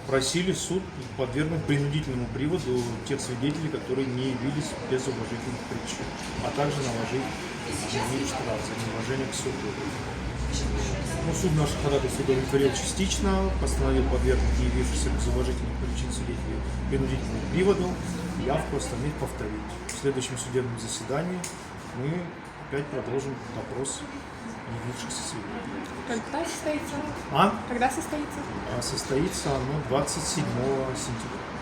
просили суд подвергнуть принудительному приводу тех свидетелей, которые не явились без уважительных причин, а также наложить на них штраф за неуважение к суду. Но суд наше ходатайство удовлетворил частично, постановил подвергнуть не явившихся без уважительных причин свидетелей принудительному приводу, явку остальных повторить. В следующем судебном заседании мы опять продолжим допрос явившихся свидетелей. Когда состоится? А? Когда состоится? Состоится оно 27 сентября.